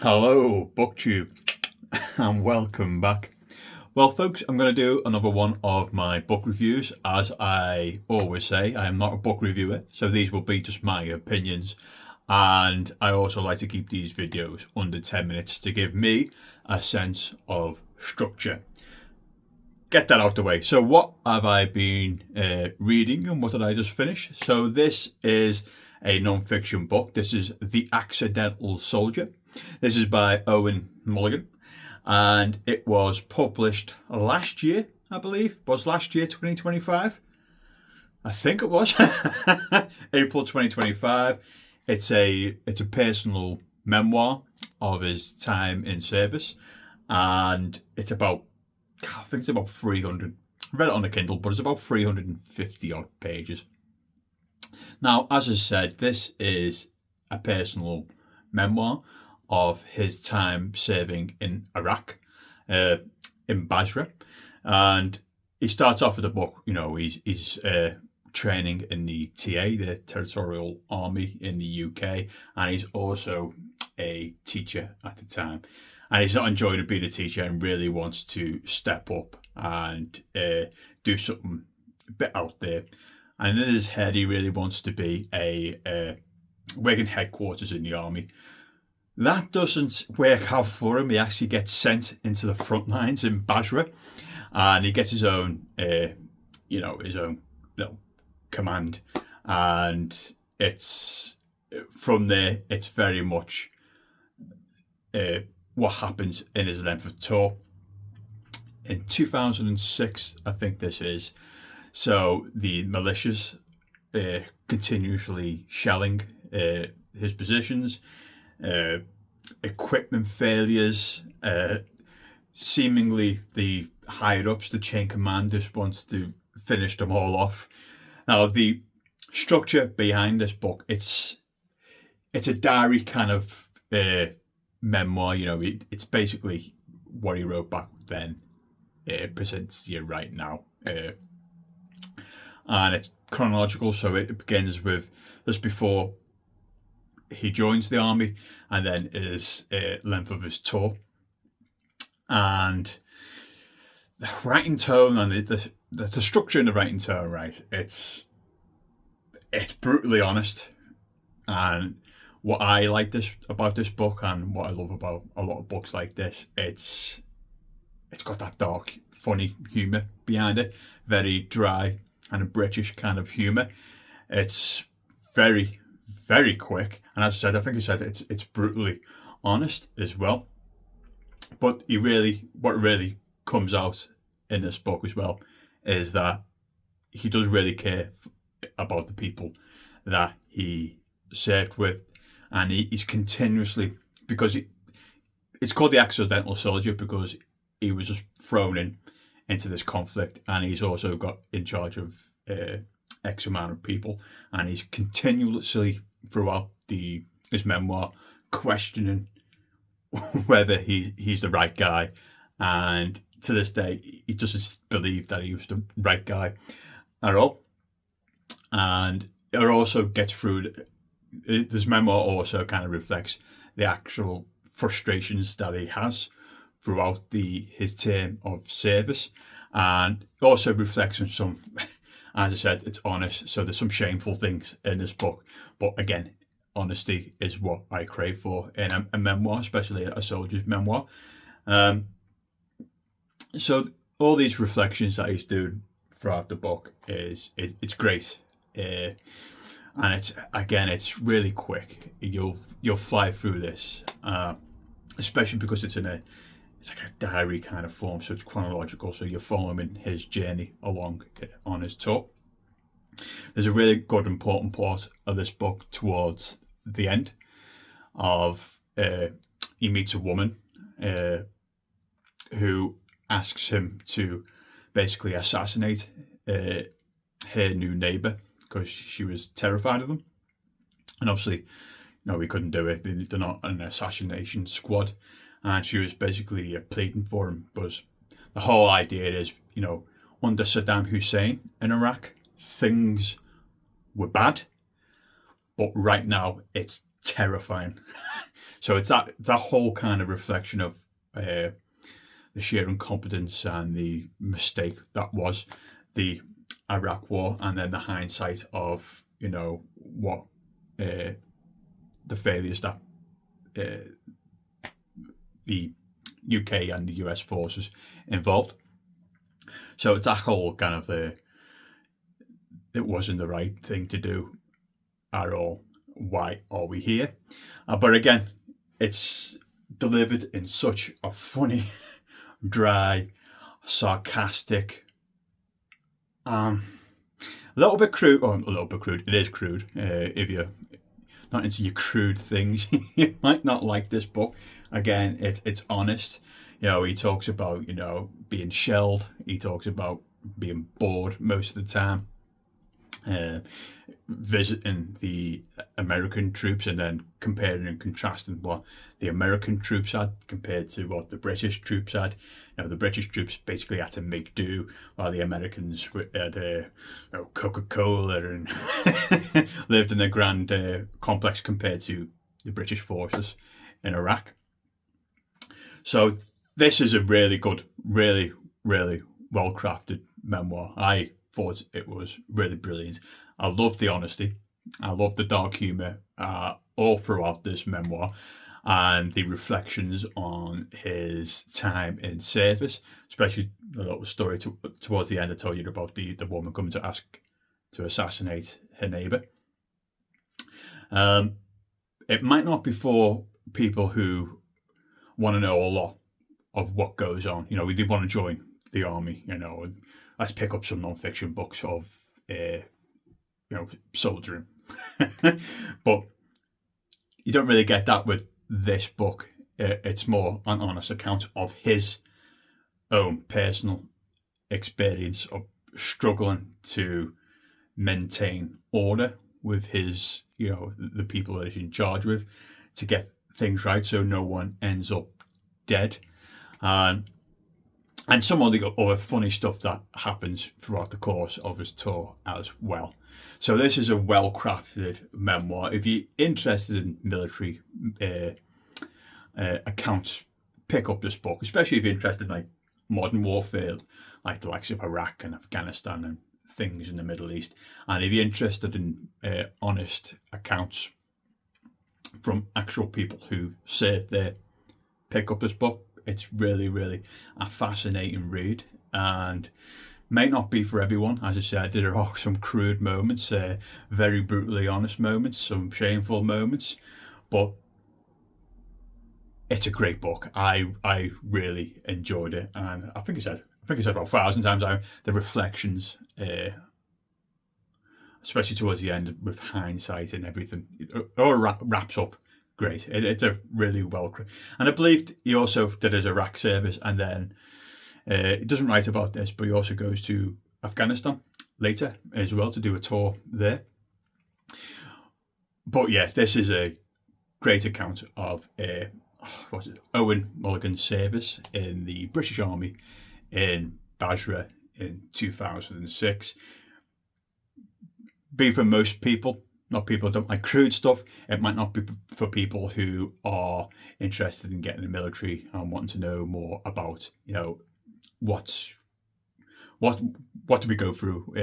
Hello, BookTube, and welcome back. Well, folks, I'm going to do another one of my book reviews. As I always say, I am not a book reviewer, so these will be just my opinions. And I also like to keep these videos under 10 minutes to give me a sense of structure. Get that out the way. So what have I been reading and what did I just finish? So this is a non-fiction book. This is The Accidental Soldier. This is by Owain Mulligan, and it was published last year, I believe. Was last year 2025? I think it was. April 2025. It's a personal memoir of his time in service, and it's about, I think it's about 300. I read it on the Kindle, but it's about 350 odd pages. Now, as I said, this is a personal memoir of his time serving in Iraq, in Basra. And he starts off with the book, he's training in the TA, the Territorial Army in the UK, and he's also a teacher at the time. And he's not enjoying being a teacher and really wants to step up and do something a bit out there. And in his head, he really wants to be working headquarters in the army. That doesn't work out for him. He actually gets sent into the front lines in Basra, and he gets his own, his own little command. And it's from there, it's very much what happens in his length of tour. In 2006, I think this is. So the militias continuously shelling his positions, equipment failures, seemingly the higher ups, the chain commanders, wants to finish them all off. Now, the structure behind this book, it's a diary kind of memoir. It's basically what he wrote back then. It presents to you right now. And it's chronological, so it begins with just before he joins the army, and then his length of his tour. And the writing tone and the structure in the writing tone, right? It's brutally honest. And what I like about this book, and what I love about a lot of books like this, it's got that dark, funny humour behind it, very dry and a British kind of humour. It's very, very quick, and as I said, it's brutally honest as well. But what really comes out in this book as well is that he does really care about the people that he served with, and he's continuously, because it's called The Accidental Soldier because he was just thrown into this conflict, and he's also got in charge of X amount of people, and he's continuously throughout his memoir questioning whether he's the right guy, and to this day he doesn't believe that he was the right guy at all. And it also gets through. This memoir also kind of reflects the actual frustrations that he has throughout his term of service, and also reflects on some, as I said, it's honest, so there's some shameful things in this book, but again, honesty is what I crave for in a memoir, especially a soldier's memoir. So all these reflections that he's doing throughout the book it's great, and it's really quick. You'll fly through this, especially because it's like a diary kind of form, so it's chronological, so you're following his journey along on his tour. There's a really good important part of this book towards the end of he meets a woman who asks him to basically assassinate her new neighbour because she was terrified of them, and obviously he couldn't do it. They're not an assassination squad, and she was basically pleading for him. But the whole idea is, under Saddam Hussein in Iraq, things were bad, but right now it's terrifying. So it's that whole kind of reflection of the sheer incompetence and the mistake that was the Iraq War, and then the hindsight of what the failures that the UK and the US forces involved. So it's that whole kind of it wasn't the right thing to do at all. Why are we here? But again, it's delivered in such a funny, dry, sarcastic, a little bit crude. Oh, a little bit crude. It is crude. If you're not into your crude things, you might not like this book. Again, it's honest. He talks about being shelled. He talks about being bored most of the time. Visiting the American troops and then comparing and contrasting what the American troops had compared to what the British troops had. The British troops basically had to make do, while the Americans had Coca-Cola and lived in a grand complex compared to the British forces in Iraq. So this is a really good, really, really well-crafted memoir. I thought it was really brilliant. I loved the honesty. I loved the dark humour all throughout this memoir, and the reflections on his time in service, especially the little story towards the end I told you about the woman coming to ask to assassinate her neighbour. It might not be for people who want to know a lot of what goes on. We did want to join the army, and let's pick up some non-fiction books of soldiering. But you don't really get that with this book. It's more an honest account of his own personal experience of struggling to maintain order with his, the people that he's in charge with, to get things right so no one ends up dead. And some of the other funny stuff that happens throughout the course of his tour as well. So this is a well-crafted memoir. If you're interested in military accounts, pick up this book, especially if you're interested in modern warfare, like the likes of Iraq and Afghanistan and things in the Middle East. And if you're interested in honest accounts from actual people who served there, pick up this book. It's really, really a fascinating read, and may not be for everyone. As I said, there are some crude moments, very brutally honest moments, some shameful moments, but it's a great book. I really enjoyed it, and I think I said about 1,000 times the reflections, especially towards the end with hindsight and everything, it all wraps up great. It's a really well, and I believe he also did his Iraq service, and then he doesn't write about this, but he also goes to Afghanistan later as well to do a tour there. But yeah, this is a great account of Owain Mulligan's service in the British Army in Basra in 2006. Be for most people. Not people who don't like crude stuff. It might not be for people who are interested in getting in the military and wanting to know more about, what do we go through,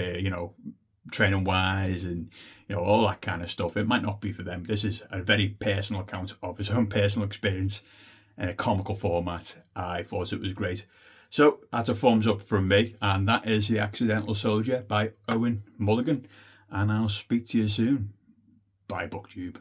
training wise and, all that kind of stuff. It might not be for them. This is a very personal account of his own personal experience in a comical format. I thought it was great. So that's a thumbs up from me. And that is The Accidental Soldier by Owain Mulligan. And I'll speak to you soon. Bye, BookTube.